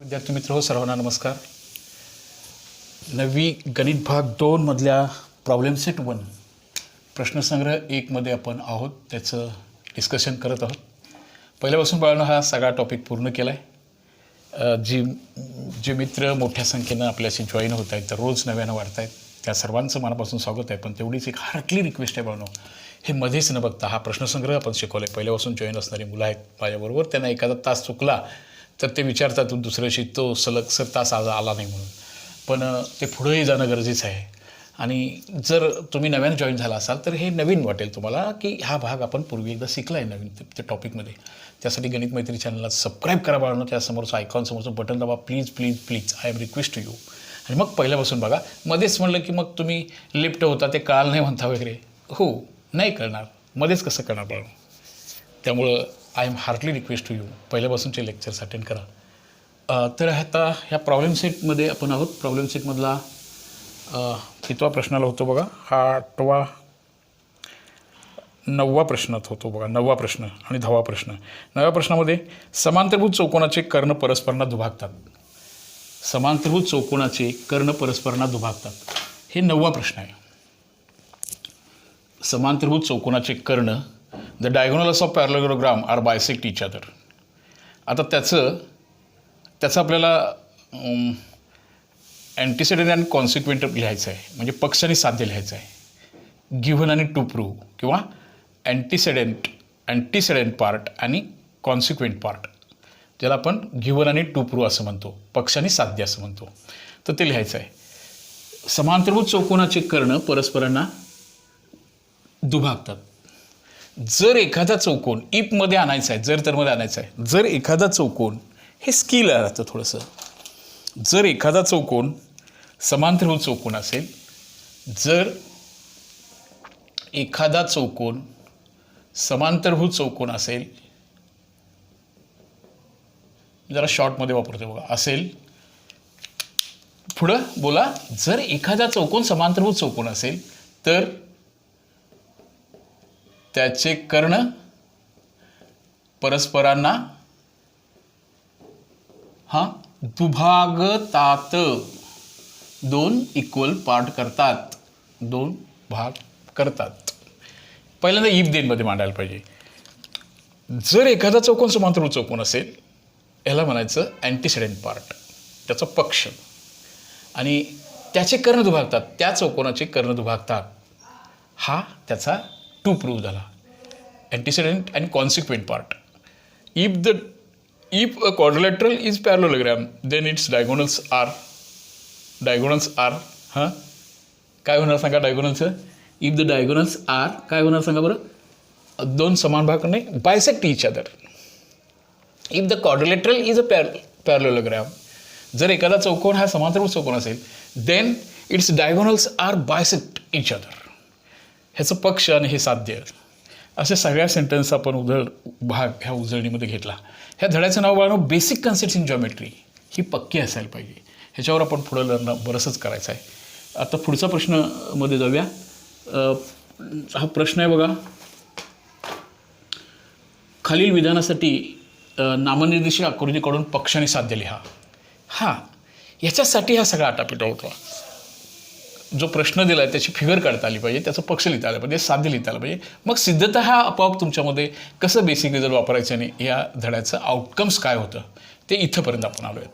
विद्यार्थी मित्र हो, सर्वांना नमस्कार. नववी गणित भाग 2 मधल्या प्रॉब्लेम सेट 1 प्रश्नसंग्रह 1 मध्ये आपण आहोत. त्याचं डिस्कशन करत आहोत. पहिल्यापासून बाळांनो हा सगळा टॉपिक पूर्ण केला आहे. जे मित्र मोठ्या संख्येनं आपल्याशी जॉईन होत आहेत, तर रोज नव्यानं वाढत आहेत, त्या सर्वांचं मनापासून स्वागत आहे. पण तेवढीच एक हार्टली रिक्वेस्ट आहे बाळांनो, हे मध्येच न बघता हा प्रश्नसंग्रह आपण शिकवला आहे. पहिल्यापासून जॉईन असणारी मुलं आहेत माझ्याबरोबर, त्यांना एखादा तास चुकला तर ते विचारतात दुसऱ्या दिवशी तो सलग सर तास आला नाही म्हणून. पण ते पुढंही जाणं गरजेचं आहे. आणि जर तुम्ही नव्यानं जॉईन झाला असाल तर हे नवीन वाटेल तुम्हाला की हा भाग आपण पूर्वी एकदा शिकला आहे नवीन त्या टॉपिकमध्ये. त्यासाठी गणित मैत्री चॅनलला सबस्क्राईब करा बाळांनो. त्यासमोरचं आयकॉन समोरचं बटन दाबा. Please please please I am request to you. आणि मग पहिल्यापासून बघा. मध्येच म्हणलं की मग तुम्ही लिफ्ट होता ते कळालं नाही म्हणता वगैरे. हो, नाही कळणार. मध्येच कसं करणार बाळांनो. त्यामुळं I am heartly request to you, पहिल्यापासूनचे लेक्चर्स अटेंड करा. तर आता ह्या प्रॉब्लेम सेटमध्ये आपण आहोत. प्रॉब्लेम सेटमधला कितवा प्रश्नाला होतो बघा, हा 9वा प्रश्नात होतो बघा. 9वा प्रश्न आणि 10वा प्रश्न. 9व्या प्रश्नामध्ये समांतरभुज चौकोनाचे कर्ण परस्परांना दुभागतात. समांतरभुज चौकोनाचे कर्ण परस्परांना दुभागतात, हे 9वा प्रश्न आहे. समांतरभुज चौकोनाचे कर्ण, the diagonals of parallelogram are bisect each other. आता त्याचं आपल्याला अँटीसेडेंट आणि कॉन्सिक्वेंट लिहायचं आहे, म्हणजे पक्ष आणि साध्य लिहायचं आहे. गिव्हन आणि टू प्रूव्ह, किंवा अँटीसेडेंट पार्ट आणि कॉन्सिक्वेंट पार्ट, ज्याला आपण गिव्हन आणि टू प्रूव्ह असं म्हणतो, पक्ष आणि साध्य असं म्हणतो. तर ते लिहायचं आहे. समांतरभुज चौकोनाचे कर्ण परस्परांना दुभागतात. जर एखादा चौकोन इफमध्ये आणायचा आहे, जर तरमध्ये आणायचा आहे. जर एखादा चौकोन, हे स्किल राहतं थोडंसं. जर एखादा चौकोन समांतरभुज चौकोन असेल, जर एखादा चौकोन समांतरभुज चौकोन असेल, जरा शॉर्टमध्ये वापरतो बघा, असेल. पुढं बोला. जर एखादा चौकोन समांतरभुज चौकोन असेल तर त्याचे कर्ण परस्परांना दुभागतात. 2 इक्वल पार्ट करतात, 2 भाग करतात. पहिल्यांदा इफ देनमध्ये मांडायला पाहिजे. जर एखादा चौकोन समांतरभुज चौकोन असेल, याला म्हणायचं अँटीसेडेंट पार्ट, त्याचा पक्ष, आणि त्याचे कर्ण दुभागतात, त्या चौकोनाचे कर्ण दुभागतात, हा त्याचा टू प्रूव्ह झाला. अँटीसेडेंट आणि consequent part. If a quadrilateral is parallelogram, then its diagonals are काय होणार सांगा डायगोनलचं. इफ द डायगोनल्स आर काय होणार सांगा बरं. 2 समान भाग करणे, bisect each other. If the quadrilateral is a parallelogram, जर एखादा चौकोन हा समांतरभुज चौकोन असेल, then its diagonals are bisect each other. ह्याचं पक्ष आणि हे साध्य, असे सगळ्या सेंटेन्स आपण भाग ह्या उजळणीमध्ये घेतला. ह्या धड्याचं नाव बाळांनो बेसिक कन्सेप्ट्स इन जॉमेट्री, ही पक्की असायला पाहिजे. ह्याच्यावर आपण पुढं लढणं बरंचच करायचं आहे. आता पुढचा प्रश्नामध्ये जाऊया. हा प्रश्न आहे बघा. खालील विधानासाठी नामनिर्देशित आकृतीकडून पक्ष आणि साध्य लिहा. याच्यासाठी हा सगळा आटापिटा होता. जो प्रश्न दिला आहे त्याची फिगर काढता आली पाहिजे, त्याचं पक्ष लिहिता आलं पाहिजे, साध्य लिहिता आलं पाहिजे. मग सिद्धता हा आपोआप तुमच्यामध्ये कसं बेसिक रिझल्ट वापरायचं आणि या धड्याचं आउटकम्स काय होतं ते इथंपर्यंत आपण आलो आहे.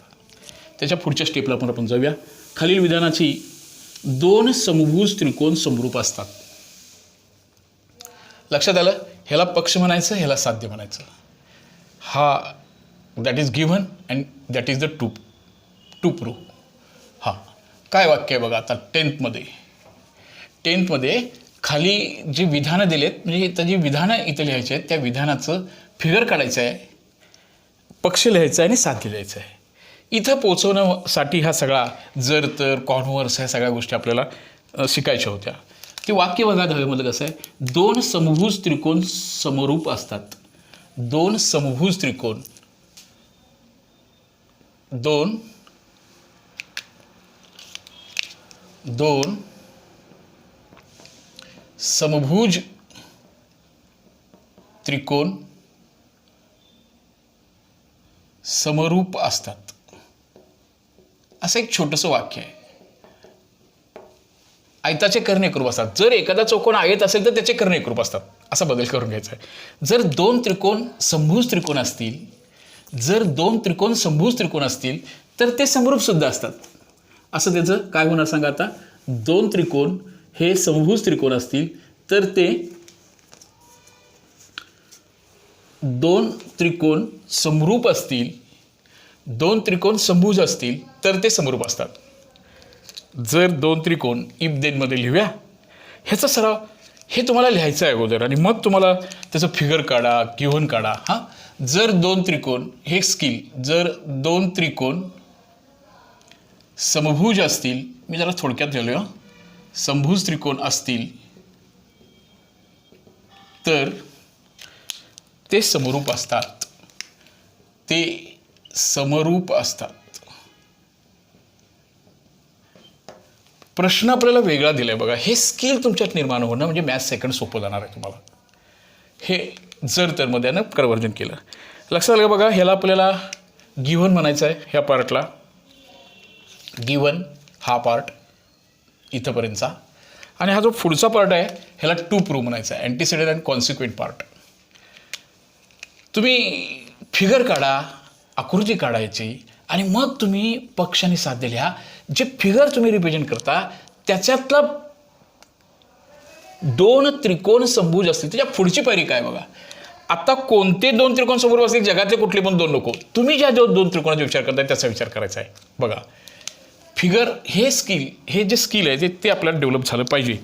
त्याच्या पुढच्या स्टेपला पण आपण जाऊया. खालील विधानाची 2 समभुज त्रिकोण समरूप असतात. लक्षात आलं. ह्याला पक्ष म्हणायचं, ह्याला साध्य म्हणायचं. That is given and that is the two prove. काय वाक्य आहे बघा. आता 10th मध्ये खाली जी विधानं दिलेत, म्हणजे त्या जी विधानं इथं लिहायची आहेत, त्या विधानाचं फिगर काढायचं आहे, पक्ष लिहायचं आहे आणि साध्य लिहायचं आहे. इथं पोचवण्यासाठी हा सगळा जर तर कॉन्व्हर्स ह्या सगळ्या गोष्टी आपल्याला शिकायच्या होत्या. ते वाक्य बघा 10मध्ये कसं आहे. 2 समभुज त्रिकोण समरूप असतात. 2 समभुज त्रिकोण, 2 समभुज त्रिकोण समरूप असतात. असं एक छोटंसं वाक्य आहे. आयताचे कर्ण एकरूप असतात. जर एखादा चौकोन आयत असेल तर त्याचे कर्ण एकरूप असतात, असा बदल करून घ्यायचा आहे. जर दोन त्रिकोण समभुज त्रिकोण असतील, जर दोन त्रिकोण समभुज त्रिकोण असतील तर ते समरूप सुद्धा असतात. असं त्याचं काय होणार सांगा आता. दोन त्रिकोण हे समभुज त्रिकोण असतील तर ते दोन त्रिकोण समरूप असतील, दोन त्रिकोण समभुज असतील तर ते समरूप असतात. जर दोन त्रिकोण इफ देनमध्ये लिहूया. ह्याचा सराव हे तुम्हाला लिहायचं आहे अगोदर आणि मग तुम्हाला त्याचं फिगर काढा, गिव्हन काढा. हां, जर दोन त्रिकोण हे स्किल, जर दोन त्रिकोण समभुज असतील, मी जरा थोडक्यात लिहिलो, समभुज त्रिकोण असतील तर ते समरूप असतात, ते समरूप असतात. प्रश्न आपल्याला वेगळा दिलाय बघा. हे स्किल तुमच्यात निर्माण होणं म्हणजे मॅथ्स सेकंड सोपं जाणार आहे तुम्हाला. हे जर तर मध्ये कन्वर्जन केलं. लक्षात आलं बघा. ह्याला आपल्याला गिव्हन म्हणायचं आहे. ह्या पार्टला गिव्हन, हा पार्ट इथंपर्यंतचा. आणि हा जो पुढचा पार्ट आहे ह्याला टू प्रूव्ह म्हणायचा आहे, अँटीसिडेंट अँड कॉन्सिक्वेंट पार्ट. तुम्ही फिगर काढा, आकृती काढायची आणि मग तुम्ही पक्ष आणि साध्य लिहा. जे फिगर तुम्ही रिप्रेझेंट करता त्याच्यातला दोन त्रिकोण समभुज असतील त्याच्या पुढची पायरी काय बघा. आता कोणते दोन त्रिकोण समोर असतील, जगातले कुठले पण दोन नको, तुम्ही ज्या दोन त्रिकोणाचा विचार करताय त्याचा विचार करायचा आहे बघा. फिगर हे स्किल, हे जे स्किल आहे ते आपल्याला डेव्हलप झालं पाहिजे.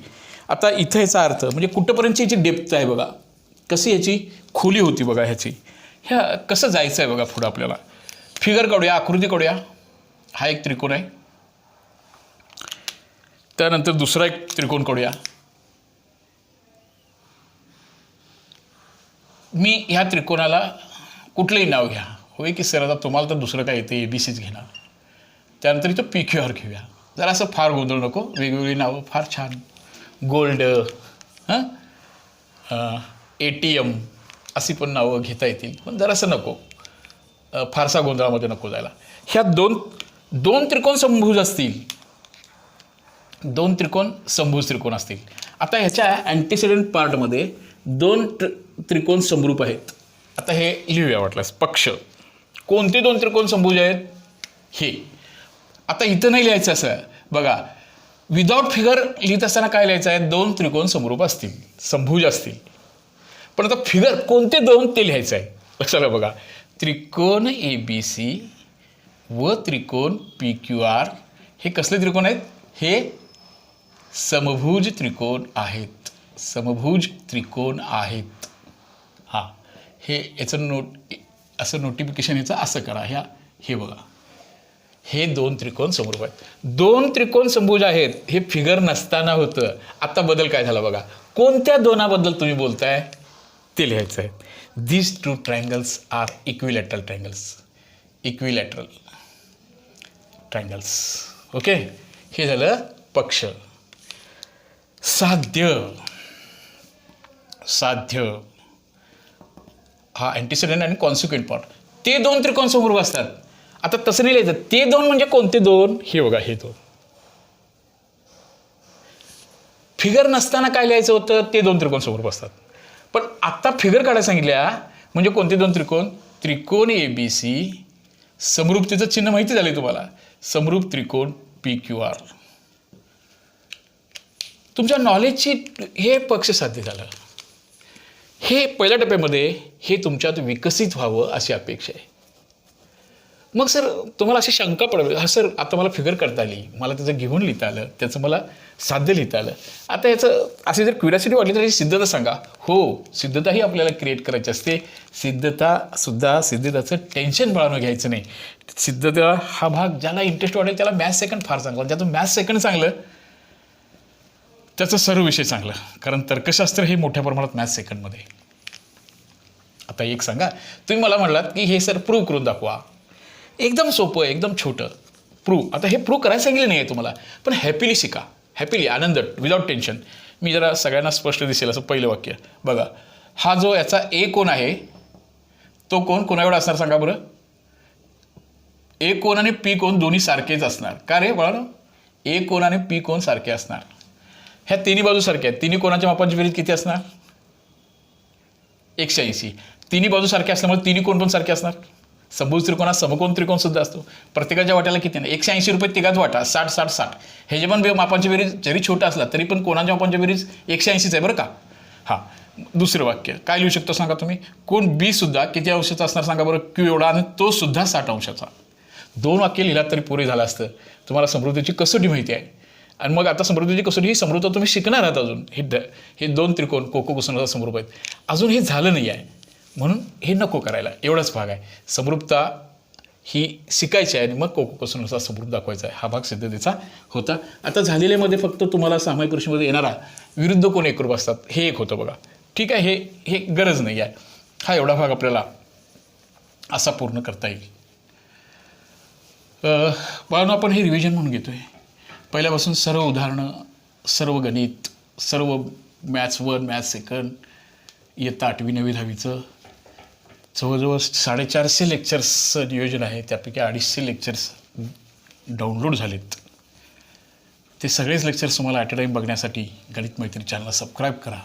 आता इथं ह्याचा अर्थ म्हणजे कुठंपर्यंतची याची डेप्थ आहे बघा, कशी ह्याची खोली होती बघा, ह्याची ह्या कसं जायचं आहे बघा पुढं आपल्याला. फिगर काढूया, आकृती काढूया. हा एक त्रिकोण आहे. त्यानंतर दुसरा एक त्रिकोण काढूया. मी ह्या त्रिकोणाला कुठलंही नाव घ्या, होय की सर आता तुम्हाला तर दुसरं काय येते, ABCच घेणार. त्यानंतर इथं PQR घेऊया. जरा असं फार गोंधळ नको, वेगवेगळी नावं फार छान, गोल्ड, ATM अशी पण नावं घेता येतील, पण जरासं नको, फारसा गोंधळामध्ये नको जायला. ह्या दोन त्रिकोण समभुज असतील, दोन त्रिकोण समभुज त्रिकोण असतील. आता ह्याच्या अँटीसिडेंट पार्टमध्ये दोन त्रिकोण समरूप आहेत. आता हे लिहूया वाटल्यास. पक्ष कोणते दोन त्रिकोण समभुज आहेत हे. आता इथं नाही लिहायचं असं बघा. विदाऊट फिगर लिहित असताना काय लिहायचं आहे, दोन त्रिकोण समरूप असतील, समभुज असतील. पण आता फिगर कोणते दोन ते लिहायचं आहे. लक्षात बघा. त्रिकोण ABC व त्रिकोण PQR हे कसले त्रिकोण आहेत, हे समभुज त्रिकोण आहेत, समभुज त्रिकोण आहेत. हां, हे याचं असं नोटिफिकेशन याचं असं करा. हे बघा, हे दोन त्रिकोण समरूप आहेत. दोन त्रिकोण समभुज आहेत हे फिगर नसताना होतं. आता बदल काय झाला बघा. कोणत्या दोनाबद्दल तुम्ही बोलताय ते लिहायचं आहे. These two triangles are equilateral triangles. Equilateral triangles. Okay, हे झालं पक्ष. साध्य, साध्य हा अँटीसिडेंट आणि कॉन्सिक्वेंट पार्ट. ते दोन त्रिकोण समरूप असतात. आता तसं नाही लिहायचं. ते दोन म्हणजे कोणते दोन, हे बघा, हे दोन. फिगर नसताना काय लिहायचं होतं, ते दोन त्रिकोण समरूप असतात. पण आता फिगर काढायला सांगितल्या म्हणजे कोणते दोन त्रिकोण, त्रिकोण ABC, समरूपतेचं चिन्ह माहिती झालंय तुम्हाला, समरूप त्रिकोण PQR. तुमच्या नॉलेजची हे पक्ष साध्य झालं. हे पहिल्या टप्प्यामध्ये हे तुमच्यात विकसित व्हावं अशी अपेक्षा आहे. मग सर तुम्हाला अशी शंका पडवी, हा सर आता मला फिगर करता आली, मला त्याचं घेऊन लिहिता आलं, त्याचं मला साध्य लिहिता आलं, आता याचं अशी जर क्युरिओसिटी वाटली तर याची सिद्धता सांगा. हो, सिद्धताही आपल्याला क्रिएट करायची असते. सिद्धताचं टेन्शन बाळानं घ्यायचं नाही. सिद्धता हा भाग ज्याला इंटरेस्ट वाटेल त्याला मॅथ्स सेकंड फार चांगला, ज्याचं मॅथ्स सेकंड चांगलं त्याचं सर्व विषय चांगलं, कारण तर्कशास्त्र हे मोठ्या प्रमाणात मॅथ्स सेकंडमध्ये. आता एक सांगा, तुम्ही मला म्हणलात की हे सर प्रूव्ह करून दाखवा. एकदम सोपं, एकदम छोटं प्रूव्ह. आता हे प्रूव्ह करायला सांगितलं नाही आहे तुम्हाला, पण हॅपीली शिका, हॅपीली, आनंद, विदाऊट टेन्शन. मी जरा सगळ्यांना स्पष्ट दिसेल असं पहिलं वाक्य बघा. हा जो याचा A कोण आहे तो कोण कोणाएवढा असणार सांगा बरं. ए कोन आणि पी कोन दोन्ही सारखेच असणार. का रे बाळांनो? ए कोन आणि पी कोन सारखे असणार. ह्या तिन्ही बाजू सारख्या आहेत. तिन्ही कोणाच्या मापांची बेरीज किती असणार? 180. तिन्ही बाजू सारख्या असल्यामुळे तिन्ही कोण पण सारखे असणार. समभुज त्रिकोणात समकोण त्रिकोण सुद्धा असतो. प्रत्येकाच्या वाट्याला किती नाही? 180 रुपये तिघाच वाटा, 60 60 60. हे जे पण मापांची बेरीज जरी छोटा असला तरी पण कोणाच्या मापांच्या बेरीज 180च आहे बरं का. हां, दुसरं वाक्य काय लिहू शकतो सांगा तुम्ही? कोण बी सुद्धा किती अंशाचा असणार सांगा बरं? क्यू एवढा आणि तो सुद्धा 60 अंशाचा. 2 वाक्य लिहिलात तरी पुरे झालं असतं. तुम्हाला समृद्धीची कसोटी माहिती आहे. आणि मग आता समृद्धीची कसोटी ही समृद्ध तुम्ही शिकणार आहात अजून. हे 2 त्रिकोण कोकोकुसुमाचा समरूप आहेत. अजून हे झालं नाही आहे म्हणून हे नको करायला. एवढाच भाग आहे. समरूपता ही शिकायची आहे आणि मग कोकोकुसुमाचा समरूप दाखवायचा आहे. हा भाग सिद्धतेचा होता. आता झालेल्यामध्ये फक्त तुम्हाला सामायिक कृषीमध्ये येणारा विरुद्ध कोण एकरूप असतात हे एक होतं बघा. ठीक आहे, हे गरज नाही आहे. हा एवढा भाग आपल्याला असा पूर्ण करता येईल. बाळांनो, आपण हे रिव्हिजन म्हणून घेतोय. पहिल्यापासून सर्व उदाहरणं, सर्व गणित, सर्व मॅथ्स 1 मॅथ्स 2 इयत्ता 8वी 9वी 10वीचं जवळजवळ 450 लेक्चर्सचं नियोजन आहे. त्यापैकी 250 लेक्चर्स डाउनलोड झालेत. ते सगळेच लेक्चर्स तुम्हाला ॲट अ टाईम बघण्यासाठी गणित मैत्री चॅनलला सबस्क्राईब करा.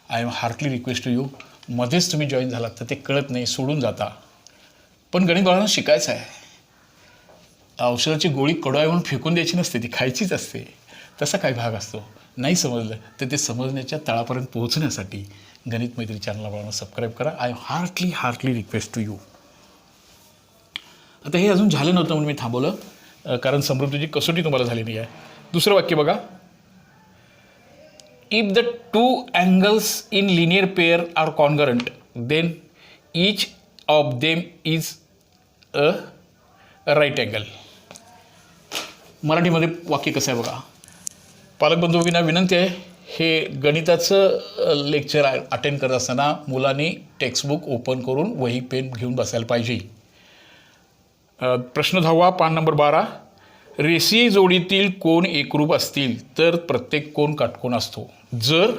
I am heartly request to you. मध्येच तुम्ही जॉईन झालात तर ते कळत नाही, सोडून जाता. पण गणित बाळांनो शिकायचं आहे. औषधाची गोळी कडू आहे म्हणून फेकून द्यायची नसते, ती खायचीच असते. तसा काही भाग असतो. नाही समजलं तर ते समजण्याच्या तळापर्यंत पोहोचण्यासाठी गणित मैत्री चॅनलला बाळांनो सबस्क्राईब करा. I heartly request to you. आता हे अजून झालं नव्हतं म्हणून मी थांबवलं, कारण समृद्धीची कसोटी तुम्हाला झाली नाही आहे. दुसरं वाक्य बघा. If the 2 angles in linear pair are congruent, then each of them is a right angle. मराठीमध्ये वाक्य कसं आहे बघा. पालकबंधूंना विनंती आहे, हे गणिताचं लेक्चर अटेंड करत असताना मुलांनी टेक्स्टबुक ओपन करून वही पेन घेऊन बसायला पाहिजे. प्रश्न 10वा पान नंबर 12. रेषीय जोडीतील कोन एकरूप असतील तर प्रत्येक कोन काटकोन असतो. जर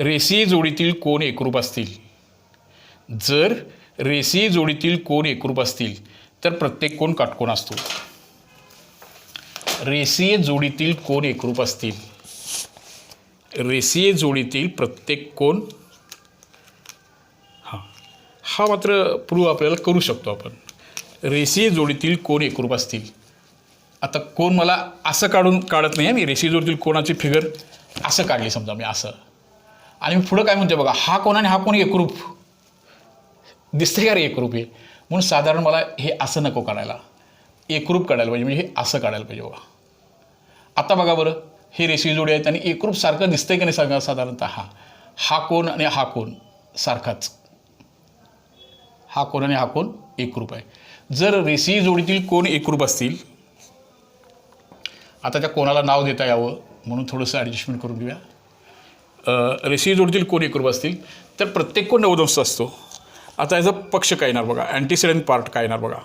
रेषीय जोडीतील कोन एकरूप असतील, जर रेषीय जोडीतील कोन एकरूप असतील तर प्रत्येक कोन काटकोन असतो. रेषीय जोडीतील कोन एकरूप असतील, रेषीय जोडीतील प्रत्येक कोन हा मात्र प्रूव्ह आपल्याला करू शकतो आपण. रेषीय जोडीतील कोन एकरूप असतील. आता कोण मला असं काढत नाही आहे मी. रेषीय जोडीतील कोणाची फिगर असं काढली समजा मी असं, आणि मी पुढं काय म्हणते बघा, हा कोण आणि हा कोण एकरूप दिसते का रे? एकरूप आहे म्हणून साधारण मला हे असं नको काढायला, एकरूप काढायला पाहिजे. म्हणजे हे असं काढायला पाहिजे बघा. आता बघा बरं, हे रेषीय जोडी आहेत आणि एकरूप सारखं दिसतंय की नाही सांगा? साधारणतः हा कोण आणि हा कोण सारखाच. हा कोण आणि हा कोण एकरूप आहे. जर रेषीय जोडीतील कोण एकरूप असतील, आता त्या कोणाला नाव देता यावं म्हणून थोडंसं ॲडजस्टमेंट करून घेऊया. रेषीय जोडीतील कोण एकरूप असतील तर प्रत्येक कोण 90 अंश असतो. आता याचा पक्ष काय येणार बघा, अँटीसेडंट पार्ट काय येणार बघा.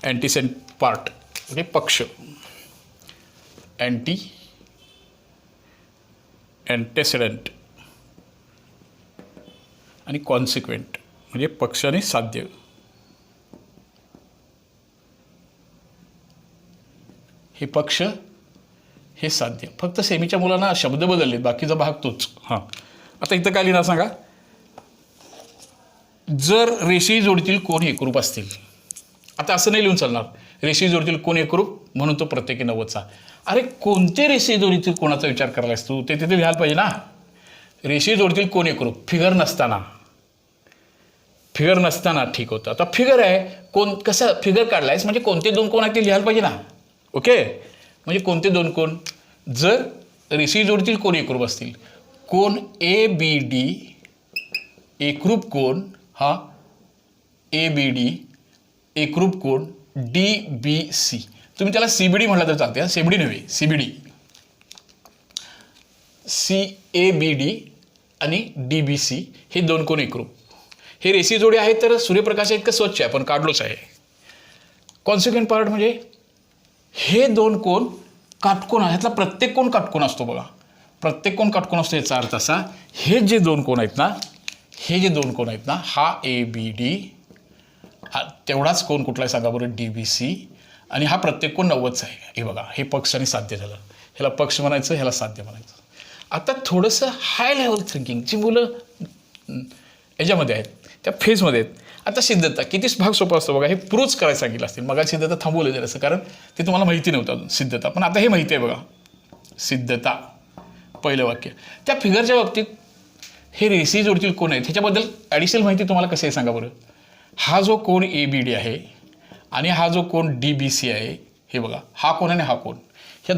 अँटीसेडंट पार्ट म्हणजे पक्ष. अँटेसेडंट आणि कॉन्सिक्वेंट म्हणजे पक्ष आणि साध्य. हे पक्ष, हे साध्य. फक्त सेमीच्या मुलांना शब्द बदललेत, बाकीचा भाग तोच. हां, आता इथं काय लिहिणार सांगा. जर रेषीय जोडीतील कोन एकरूप असतील. आता असं नाही लिहून चालणार, रेषीय जोडीतील कोन एकरूप म्हणून तो प्रत्येकी 90चा. अरे कोणते रेषीय जोडीतील कोणाचा विचार करायलास तू? ते तिथे लिहायला पाहिजे ना. रेषीय जोडीतील कोन एकरूप फिगर नसताना, फिगर नसताना ठीक होतं. आता फिगर आहे, कोण कसं फिगर काढलायस म्हणजे कोणते 2 कोण आहेत ते लिहायला पाहिजे ना. ओके, म्हणजे कोणते 2 कोण? जर रेषीय जोडीतील कोन एकरूप असतील, कोन ABD एकरूप कोन, हा ABD एकरूप कोन DBC. तुम्ही त्याला CBD म्हटलं तर चालते. CBD नव्हे, CBD. CABD आणि DBC हे 2 कोन एकरूप. हे रेषीय जोडी आहेत तर सूर्यप्रकाश इतकं स्वच्छ आहे, पण काढलोच आहे. कॉन्सिक्वेंट पार्ट म्हणजे हे 2 कोन काटकोन आहे. ह्यातला प्रत्येक कोन काटकोन असतो बघा. प्रत्येक कोन काटकोन असतो याचा अर्थ असा, हे जे 2 कोन आहेत ना, हे जे 2 कोन आहेत ना, हा ABD तेवढाच कोण कुठला आहे सांगा बरं, DBC. आणि हा प्रत्येक कोण 90चा आहे. हे बघा, हे पक्ष आणि साध्य झालं. ह्याला पक्ष म्हणायचं, ह्याला साध्य म्हणायचं. आता थोडंसं हाय लेवल थिंकिंग जी मुलं याच्यामध्ये आहेत, त्या फेजमध्ये आहेत. आता सिद्धता किती भाग सोपा असतो बघा. हे प्रूव्ह करायला सांगितलं असतील. मग सिद्धता थांबवलं जाईल असं, कारण ते तुम्हाला माहिती नव्हतं अजून सिद्धता. पण आता हे माहिती आहे बघा, सिद्धता पहिलं वाक्य. त्या फिगरच्या बाबतीत हे रेषी जोडतील कोण आहेत ह्याच्याबद्दल ॲडिशनल माहिती तुम्हाला कसं आहे सांगा बरं. हा जो कोण ABD आहे आणि हा जो कोण DBC आहे, हे बघा, हा कोण आणि हा कोण, ह्या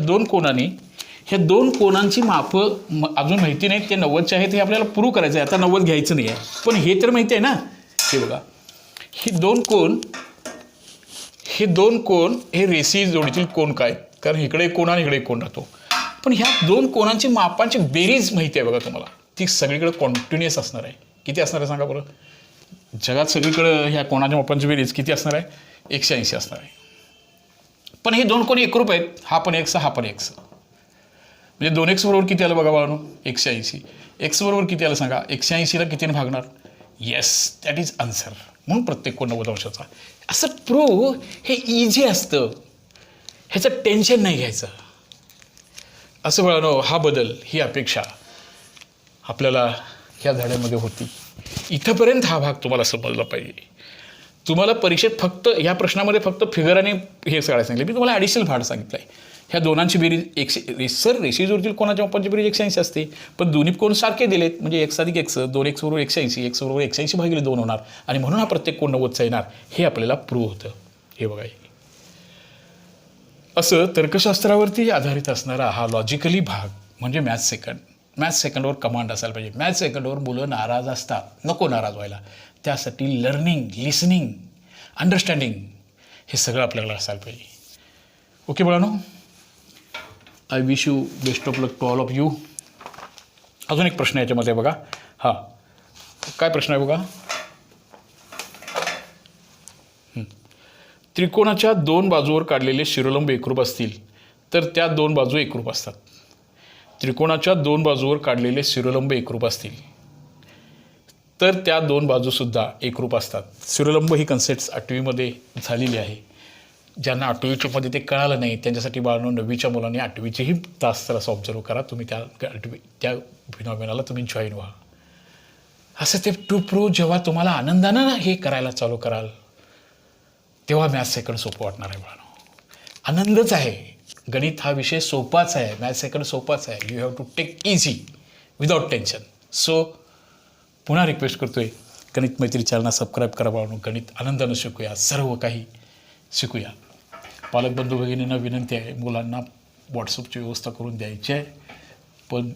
दोन कोणांची मापं अजून माहिती नाहीत. ते 90चे आहेत, हे आपल्याला प्रूव्ह करायचं आहे. आता 90 घ्यायचं नाही आहे, पण हे तर माहिती आहे ना. हे बघा, हे दोन कोण हे रेषी जोडीतील कोण काय, कारण इकडे कोण आणि इकडे कोण राहतो. पण ह्या दोन कोणांची मापांची बेरीज माहिती आहे बघा तुम्हाला. ती सगळीकडे कॉन्टिन्युअस असणार आहे. किती असणार आहे सांगा बरं. जगात सगळीकडं ह्या कोणाच्या मापांची बेरीज किती असणार आहे, 180 असणार आहे. पण हे दोन कोण एकरूप आहेत. हा पण x, हा पण x. म्हणजे 2x बरोबर किती आलं बघा बाळांनो, 180. x बरोबर किती आलं सांगा, 180ला कितीने भागणार. Yes, that is answer. म्हणून प्रत्येक कोण 90 अंशाचा. असं प्रूव्ह हे इझी असतं, ह्याचं टेन्शन नाही घ्यायचं. असं बाळांनो, हा बदल, ही अपेक्षा आपल्याला ह्या धड्यामध्ये होती. इथंपर्यंत हा भाग तुम्हाला समजला पाहिजे. तुम्हाला परीक्षेत फक्त ह्या प्रश्नामध्ये फक्त फिगर आणि हे सगळं सांगितलं. मी तुम्हाला ॲडिशनल भाग सांगितलं आहे. ह्या दोनांची बेरीज रेषी जोडतील कोणाच्या मापांची बेरीज 180 असते. पण दोन्ही कोण सारखे दिलेत, म्हणजे x अधिक x, 2x बरोबर 180, x बरोबर 180 भागिले 2 होणार. आणि म्हणून हा प्रत्येक कोण 90चा येणार, हे आपल्याला प्रूव्ह होतं. हे बघा, असं तर्कशास्त्रावरती आधारित असणारा हा लॉजिकली भाग म्हणजे maths second. Maths second var command असायला पाहिजे. मॅथ्स सेकंडवर मुलं नाराज असतात, नको नाराज व्हायला. त्यासाठी लर्निंग, लिसनिंग, अंडरस्टँडिंग हे सगळं आपल्याला असायला पाहिजे. ओके बाळांनो, I wish you best of luck to all of you. अजून एक प्रश्न याच्यामध्ये बघा. हां, काय प्रश्न आहे बघा. त्रिकोणाच्या दोन बाजूवर काढलेले शिरोलंब एकरूप असतील तर त्या दोन बाजू एकरूप असतात. त्रिकोणाच्या दोन बाजूवर काढलेले शिरोलंब एकरूप असतील तर त्या दोन बाजूसुद्धा एकरूप असतात. शिरोलंब ही कन्सेप्ट 8वीमध्ये झालेली आहे. ज्यांना 8वीमध्ये ते कळालं नाही त्यांच्यासाठी बाळांनो, 9वीच्या मुलांनी 8वीचेही तास जरा ऑब्झर्व करा. तुम्ही त्या फिनॉमिनाला तुम्ही जॉईन व्हा. असं ते टू प्रूव्ह जेव्हा तुम्हाला आनंदानं हे करायला चालू कराल तेव्हा मॅथ्स सेकंड सोपं वाटणार आहे बाळांनो. आनंदच आहे. गणित हा विषय सोपाच आहे, मॅथ्स सेकंड सोपाच आहे. You have to take easy without tension. So पुन्हा रिक्वेस्ट करतोय, गणित मैत्री चॅनलला सबस्क्राईब करा बाळांनो. गणित आनंदानं शिकूया, सर्व काही शिकूया. पालक बंधू भगिनींना विनंती आहे, मुलांना व्हॉट्सअपची व्यवस्था करून द्यायची आहे. पण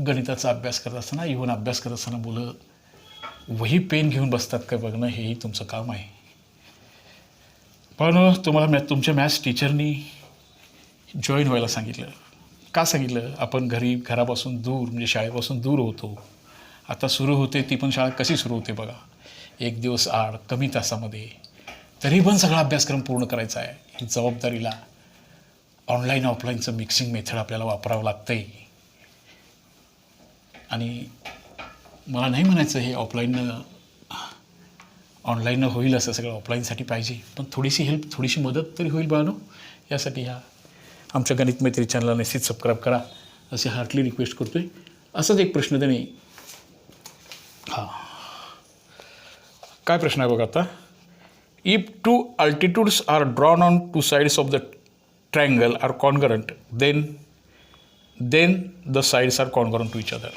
गणिताचा अभ्यास करत असताना, इव्हन अभ्यास करत असताना मुलं वही पेन घेऊन बसतात का बघणं, हेही तुमचं काम आहे. पण तुम्हाला तुमच्या मॅथ्स टीचरनी जॉईन व्हायला सांगितलं. का सांगितलं? आपण घरापासून दूर, म्हणजे शाळेपासून दूर होतो. आता सुरू होते ती पण शाळा कशी सुरू होते बघा, 1 दिवस आड, कमी तासामध्ये, तरी पण सगळा अभ्यासक्रम पूर्ण करायचा आहे. ही जबाबदारीला ऑनलाईन ऑफलाईनचं मिक्सिंग मेथड आपल्याला वापरावं लागतं आहे. आणि मला नाही म्हणायचं हे ऑनलाईननं होईल, असं सगळं ऑफलाईनसाठी पाहिजे. पण थोडीशी हेल्प, थोडीशी मदत तरी होईल बाळांनो. यासाठी आमच्या गणित मैत्री चॅनलला निश्चित सबस्क्राईब करा असे हार्टली रिक्वेस्ट करतो आहे. असाच एक प्रश्न त्याने, काय प्रश्न आहे बघा आता. If 2 altitudes are drawn on 2 sides of the triangle are congruent, then the sides are congruent to each other.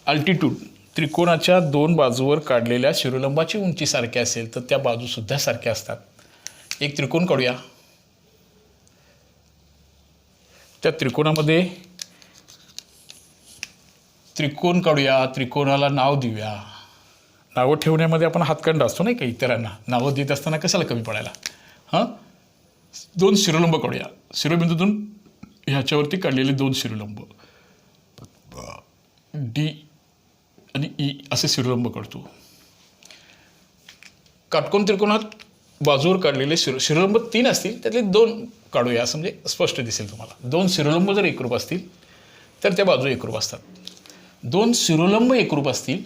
Altitude, त्रिकोणाच्या 2 बाजूवर काढलेल्या शिरोलंबाची उंची सारखी असेल तर त्या बाजूसुद्धा सारख्या असतात. एक त्रिकोण काढूया. त्या त्रिकोणामध्ये त्रिकोण काढूया, त्रिकोणाला नाव देऊया. नावं ठेवण्यामध्ये आपण हातखंड असतो नाही का इतरांना, नावं देत असताना कशाला कमी पडायला. 2 शिरोलंब काढूया. शिरोबिंदूतून ह्याच्यावरती काढलेले 2 शिरोलंब, डी आणि ई असे शिरोलंब काढतो. काटकोन त्रिकोणात बाजूवर काढलेले शिरोलंब 3 असतील, त्यातले 2 काढूया, असं म्हणजे स्पष्ट दिसेल तुम्हाला. 2 शिरोलंब जर एकरूप असतील तर त्या बाजू एकरूप असतात. 2 शिरोलंब एकरूप असतील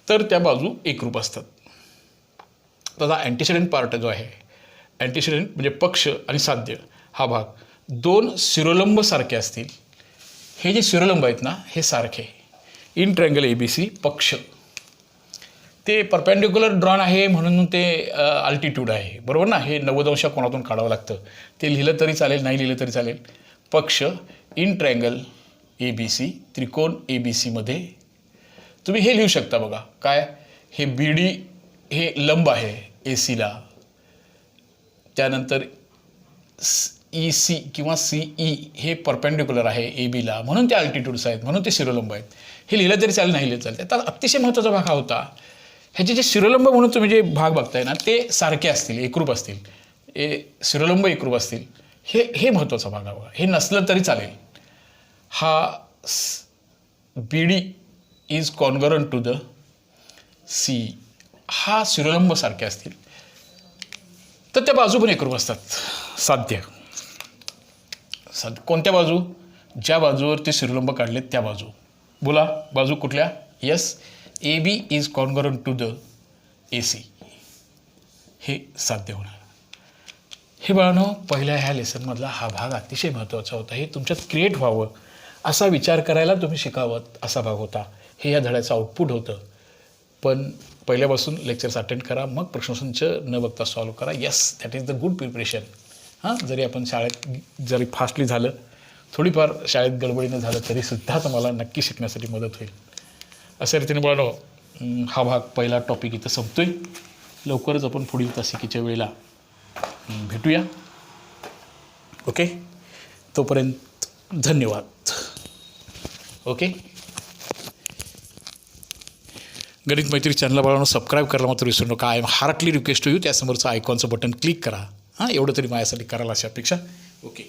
तर त्या बाजू एकरूप असतात. त्याचा अँटीसिडेंट पार्ट जो आहे, अँटीसिडेंट म्हणजे पक्ष आणि साध्य हा भाग दोन शिरोलंब सारखे असतील. हे जे शिरोलंब आहेत ना हे सारखे इन ट्रँगल ABC पक्ष ते परपेंडिक्युलर ड्रॉन आहे म्हणून ते अल्टिट्यूड आहे, बरोबर ना. हे 90 अंश कोणातून काढावं लागतं. ते लिहिलं तरी चालेल, नाही लिहिलं तरी चालेल. पक्ष इन ट्रँगल ABC त्रिकोण ABCमध्ये तुम्ही हे लिहू शकता बघा. काय हे BD हे लंब आहे ACला, त्यानंतर EC किंवा CE हे परपेंडिक्युलर आहे ABला म्हणून ते अल्टिट्यूड्स आहेत, म्हणून ते शिरोलंब आहेत. हे लिहिलं तरी चालेल, नाही लिहिलं चालेल. आता अतिशय महत्त्वाचा भाग हा होता, ह्याचे जे शिरोलंब म्हणून तुम्ही जे भाग बघताय ना ते सारखे असतील, एकरूप असतील, शिरोलंब एकरूप असतील. हे महत्त्वाचा भाग आहे बघा. हे नसलं तरी चालेल. हा BD is congruent to the CE. हा शिरोलंब सारखे असतील तर त्या बाजू पण एकरूप असतात. साध्य कोणत्या बाजू? ज्या बाजूवर ते शिरोलंब काढलेत त्या बाजू. बोला बाजू कुठल्या? Yes, AB is congruent to the AC. हे साध्य होणार. हे बाळांनो पहिल्या ह्या लेसनमधला हा भाग अतिशय महत्त्वाचा होता. हे तुमच्यात क्रिएट व्हावं, असा विचार करायला तुम्ही शिकावं असा भाग होता. हे या धड्याचं आउटपुट होतं. पण पहिल्यापासून लेक्चर्स अटेंड करा, मग प्रश्नसंच न बघता सॉल्व करा. Yes, that is the good preparation. जरी आपण शाळेत जरी फास्टली झालं, थोडीफार शाळेत गडबडीनं झालं तरीसुद्धा तुम्हाला नक्की शिकण्यासाठी मदत होईल. अशा रीतीने बोलावं हा भाग पहिला टॉपिक इथं संपतोय. लवकरच आपण पुढील तासिकेच्या वेळेला भेटूया. ओके, तोपर्यंत धन्यवाद. ओके, गणित मैत्री चॅनलला बाळांनो सबस्क्राईब करायला मात्र विसरू नका. I am heartly request to you. त्यासमोरचं आयकॉनचं बटन क्लिक करा. एवढं तरी माझ्यासाठी करायला अशी अपेक्षा. ओके.